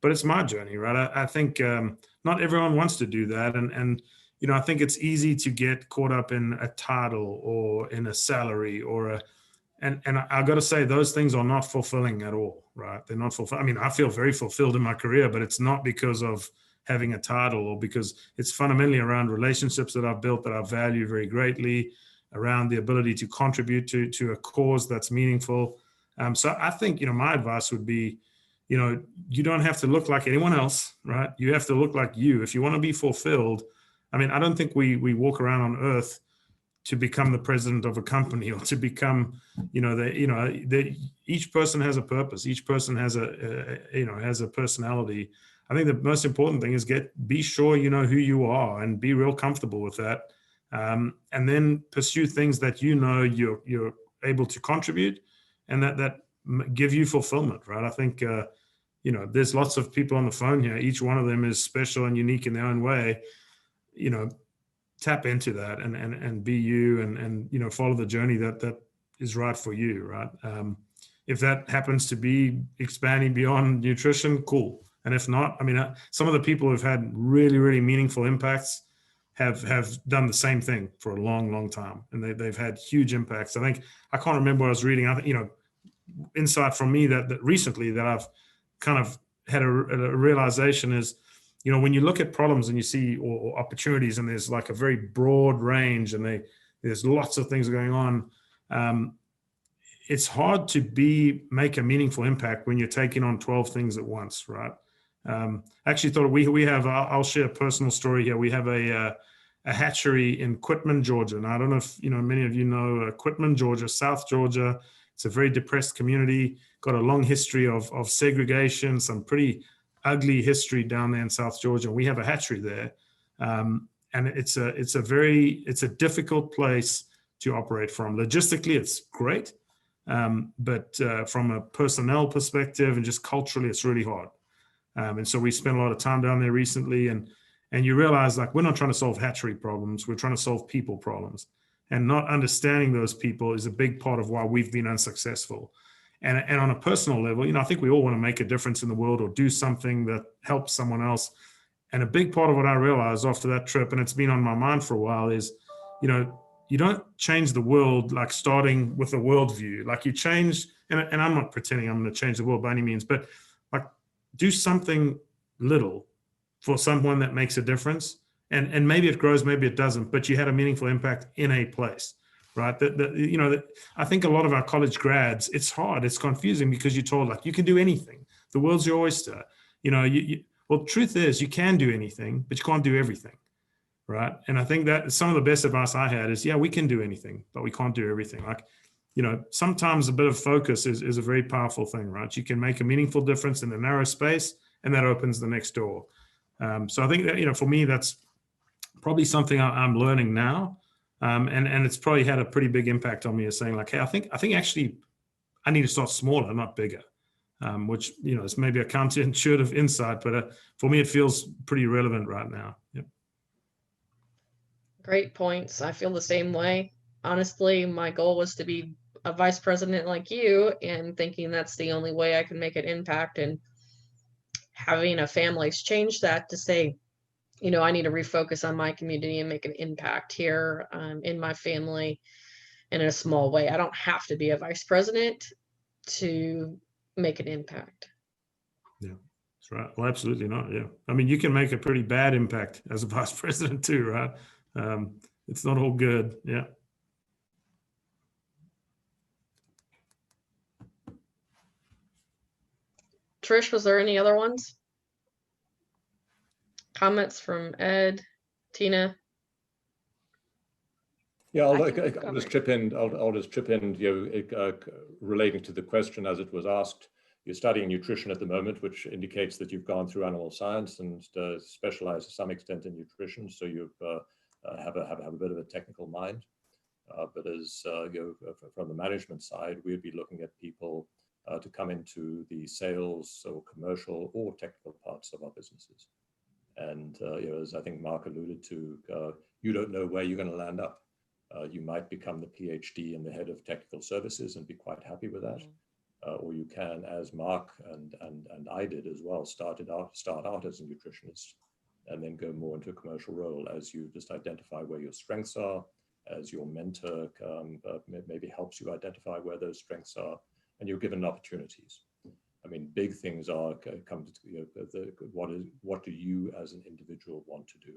but it's my journey, right? I think not everyone wants to do that. And I think it's easy to get caught up in a title or in a salary and I got to say, those things are not fulfilling at all, right? They're not fulfilling. I mean, I feel very fulfilled in my career, but it's not because of having a title or because it's fundamentally around relationships that I've built that I value very greatly, around the ability to contribute to a cause that's meaningful. So I think, my advice would be, you don't have to look like anyone else, right? You have to look like you. If you want to be fulfilled, I mean, I don't think we walk around on earth to become the president of a company or to become, each person has a purpose. Each person has has a personality. I think the most important thing is be sure you know who you are and be real comfortable with that. And then pursue things that you're able to contribute and that give you fulfillment, right? I think, there's lots of people on the phone here. Each one of them is special and unique in their own way. Tap into that and be you and follow the journey that is right for you, right? If that happens to be expanding beyond nutrition, cool. And if not, I mean, some of the people who've had really, really meaningful impacts have done the same thing for a long, long time. And they've had huge impacts. I can't remember what I was reading. I think, insight from me that recently that I've kind of had a realization is, when you look at problems and you see or opportunities, and there's like a very broad range, and there's lots of things going on, it's hard to make a meaningful impact when you're taking on 12 things at once, right? I actually thought we have, I'll share a personal story here. We have a hatchery in Quitman, Georgia. And I don't know if, many of you know Quitman, Georgia, South Georgia. It's a very depressed community, got a long history of segregation, some pretty ugly history down there in South Georgia. We have a hatchery there. And it's a difficult place to operate from. Logistically, it's great. But from a personnel perspective and just culturally, it's really hard. And so we spent a lot of time down there recently, and you realize, like, we're not trying to solve hatchery problems, we're trying to solve people problems. And not understanding those people is a big part of why we've been unsuccessful. And on a personal level, I think we all want to make a difference in the world or do something that helps someone else. And a big part of what I realized after that trip, and it's been on my mind for a while, is, you don't change the world like starting with a worldview. Like, you change, and I'm not pretending I'm going to change the world by any means, but like, do something little for someone that makes a difference. And maybe it grows, maybe it doesn't, but you had a meaningful impact in a place, right? I think a lot of our college grads, it's hard, it's confusing, because you're told, like, you can do anything. The world's your oyster. Well, the truth is, you can do anything, but you can't do everything. Right. And I think that some of the best advice I had is, yeah, we can do anything, but we can't do everything. Like, sometimes a bit of focus is a very powerful thing, right? You can make a meaningful difference in a narrow space, and that opens the next door. So I think that, for me, that's probably something I'm learning now. And it's probably had a pretty big impact on me, as saying, like, hey, I think actually I need to start smaller, not bigger. Which, is maybe a counterintuitive insight, but for me, it feels pretty relevant right now. Yep. Great points. I feel the same way. Honestly, my goal was to be a vice president like you, and thinking that's the only way I can make an impact. And having a family's changed that to say, I need to refocus on my community and make an impact here in my family in a small way. I don't have to be a vice president to make an impact. Yeah, that's right. Well, absolutely not. Yeah. I mean, you can make a pretty bad impact as a vice president too, right? It's not all good. Yeah. Trish, was there any other ones? Comments from Ed, Tina? Yeah, I I'll can just chip in. I'll just chip in. Relating to the question as it was asked. You're studying nutrition at the moment, which indicates that you've gone through animal science and specialized to some extent in nutrition. So you have a bit of a technical mind. But as from the management side, we'd be looking at people to come into the sales or commercial or technical parts of our businesses. And as I think Marc alluded to, you don't know where you're going to land up. You might become the PhD and the head of technical services and be quite happy with that. Or you can, as Marc and I did as well, start out as a nutritionist and then go more into a commercial role as you just identify where your strengths are, as your mentor maybe helps you identify where those strengths are, and you're given opportunities. I mean, big things are come to what do you as an individual want to do?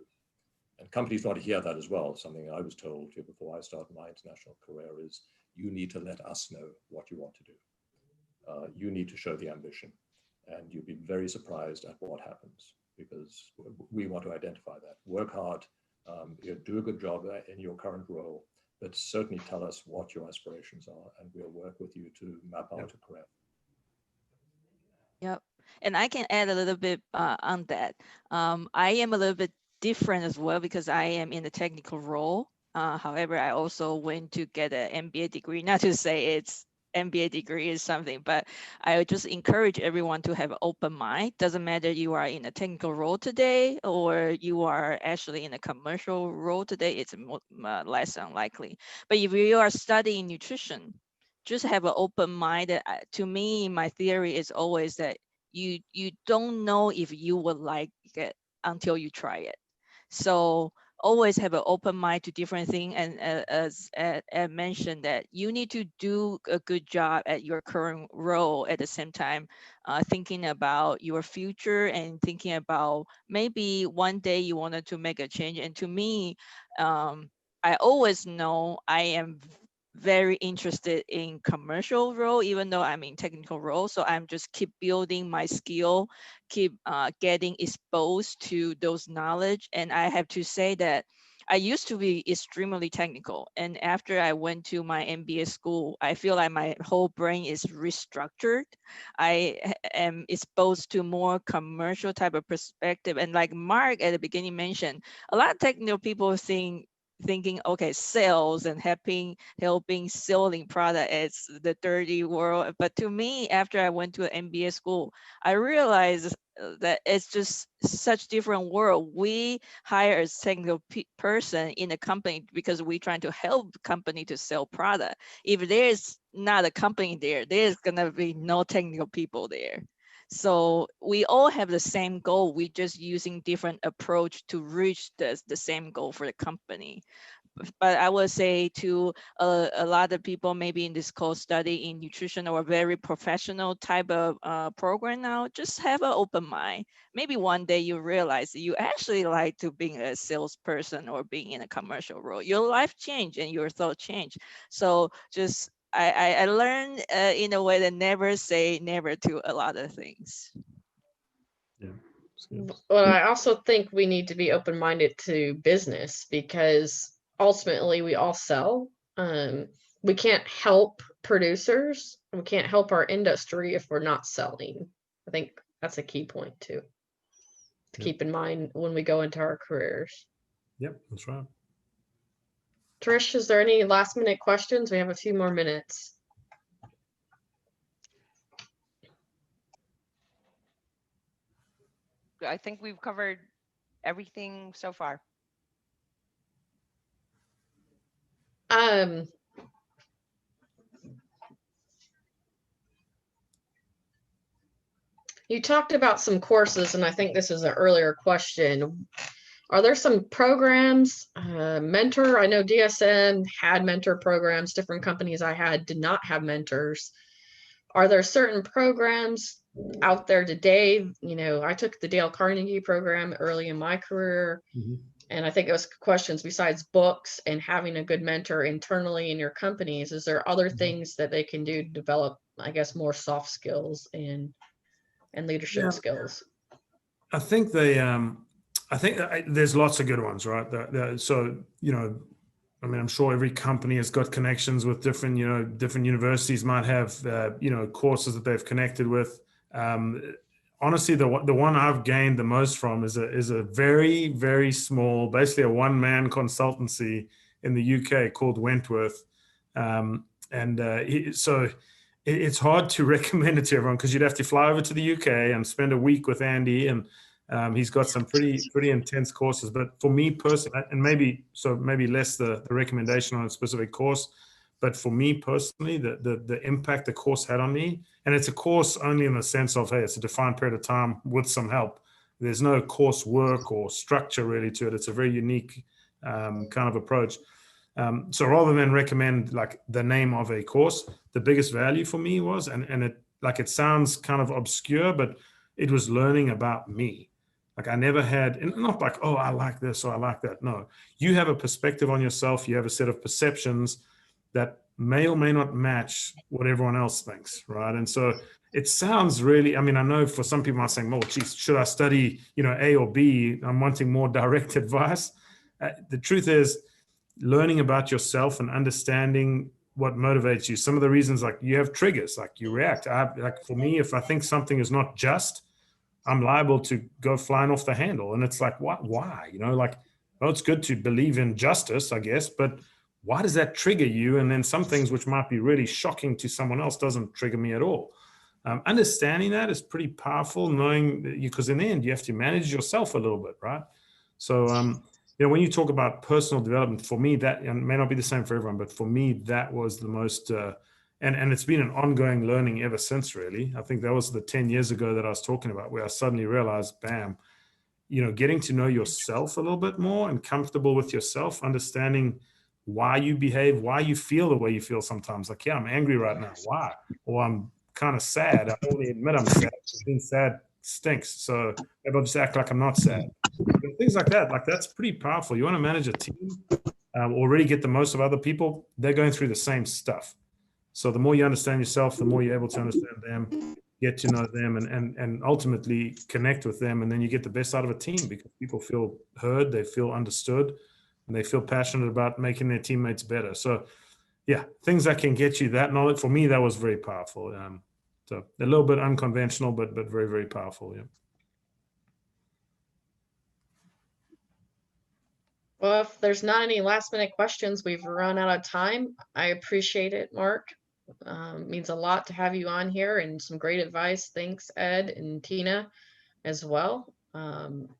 And companies want to hear that as well. Something I was told before I started my international career is, you need to let us know what you want to do. You need to show the ambition, and you'll be very surprised at what happens, because we want to identify that. Work hard, do a good job in your current role, but certainly tell us what your aspirations are, and we'll work with you to map out a career. Yep. And I can add a little bit on that. I am a little bit different as well, because I am in a technical role. However, I also went to get an MBA degree, not to say it's MBA degree is something, but I would just encourage everyone to have an open mind. Doesn't matter you are in a technical role today or you are actually in a commercial role today, it's less unlikely. But if you are studying nutrition, just have an open mind. To me, my theory is always that you don't know if you would like it until you try it. So always have an open mind to different things. And as Ed mentioned, that you need to do a good job at your current role at the same time, thinking about your future and thinking about maybe one day you wanted to make a change. And to me, I always know I am very interested in commercial role, even though I'm in technical role. So I'm just keep building my skill, keep getting exposed to those knowledge. And I have to say that I used to be extremely technical. And after I went to my MBA school, I feel like my whole brain is restructured. Am exposed to more commercial type of perspective. And like Mark at the beginning mentioned, a lot of technical people thinking, okay, sales and helping selling product is the dirty world. But to me, after I went to an MBA school, I realized that it's just such different world. We hire a technical person in a company because we're trying to help the company to sell product. If there's not a company there, there's gonna be no technical people there. So we all have the same goal. We're just using different approach to reach the same goal for the company. But I would say to a lot of people maybe in this course study in nutrition or a very professional type of program now, just have an open mind. Maybe one day you realize that you actually like to being a salesperson or being in a commercial role. Your life change and your thought change. So just I learned in a way that never say never to a lot of things. Yeah. It's good. Well, I also think we need to be open-minded to business because ultimately we all sell. We can't help producers. We can't help our industry if we're not selling. I think that's a key point too, to Yep. keep in mind when we go into our careers. Yep, that's right. Trish, is there any last minute questions? We have a few more minutes. I think we've covered everything so far. You talked about some courses, and I think this is an earlier question. Are there some programs, mentor? I know DSM had mentor programs. Different companies I had did not have mentors. Are there certain programs out there today? You know, I took the Dale Carnegie program early in my career. Mhm. And I think it was questions besides books and having a good mentor internally in your companies. Is there other things that they can do to develop, I guess, more soft skills and leadership Yeah. skills? I think there's lots of good ones, right? So, you know, I mean, I'm sure every company has got connections with different, you know, different universities might have, you know, courses that they've connected with. Honestly, the one I've gained the most from is a very, very small, basically a one-man consultancy in the UK called Wentworth. So it's hard to recommend it to everyone because you'd have to fly over to the UK and spend a week with Andy, and he's got some pretty intense courses. But for me personally, and maybe less the recommendation on a specific course, but for me personally, the impact the course had on me, and it's a course only in the sense of, hey, it's a defined period of time with some help. There's no course work or structure really to it. It's a very unique kind of approach. So rather than recommend like the name of a course, the biggest value for me was, and it sounds kind of obscure, but it was learning about me. Like I never had, and not like, oh, I like this or I like that. No, you have a perspective on yourself. You have a set of perceptions that may or may not match what everyone else thinks, right? And so it sounds really, I mean, I know for some people are saying, well, geez, should I study, you know, A or B? I'm wanting more direct advice. The truth is, learning about yourself and understanding what motivates you. Some of the reasons, like you have triggers, like you react. Like for me, if I think something is not just, I'm liable to go flying off the handle. And it's like, why? You know, like, well, it's good to believe in justice, I guess, but why does that trigger you? And then some things which might be really shocking to someone else doesn't trigger me at all. Understanding that is pretty powerful, knowing that because in the end, you have to manage yourself a little bit, right? So, you know, when you talk about personal development, for me, that and may not be the same for everyone, but for me, that was the most, and it's been an ongoing learning ever since, really. I think that was the 10 years ago that I was talking about, where I suddenly realized, bam, getting to know yourself a little bit more and comfortable with yourself, understanding why you behave, why you feel the way you feel sometimes. Like, yeah, I'm angry right now. Why? Or I'm kind of sad. I don't want to admit I'm sad. Being sad stinks. So maybe I'll just act like I'm not sad. Things like that. Like, that's pretty powerful. You want to manage a team or really get the most of other people. They're going through the same stuff. So the more you understand yourself, the more you're able to understand them, get to know them, and ultimately connect with them. And then you get the best out of a team because people feel heard, they feel understood, and they feel passionate about making their teammates better. So yeah, things that can get you that knowledge, for me, that was very powerful. So a little bit unconventional, but very, very powerful. Yeah. Well, if there's not any last minute questions, we've run out of time. I appreciate it, Mark. Means a lot to have you on here, and some great advice. Thanks, Ed and Tina, as well.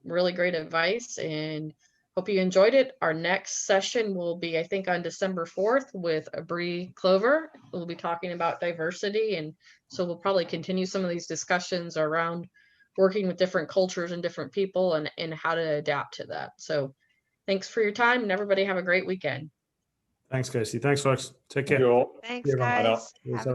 Really great advice, and hope you enjoyed it. Our next session will be, I think, on December 4th with Bree Clover. We'll be talking about diversity, and so we'll probably continue some of these discussions around working with different cultures and different people, and how to adapt to that. So thanks for your time, and everybody have a great weekend. Thanks, Casey. Thanks, folks. Take care. Thank you all. Thanks, Yeah, Ron. I know. guys. Have a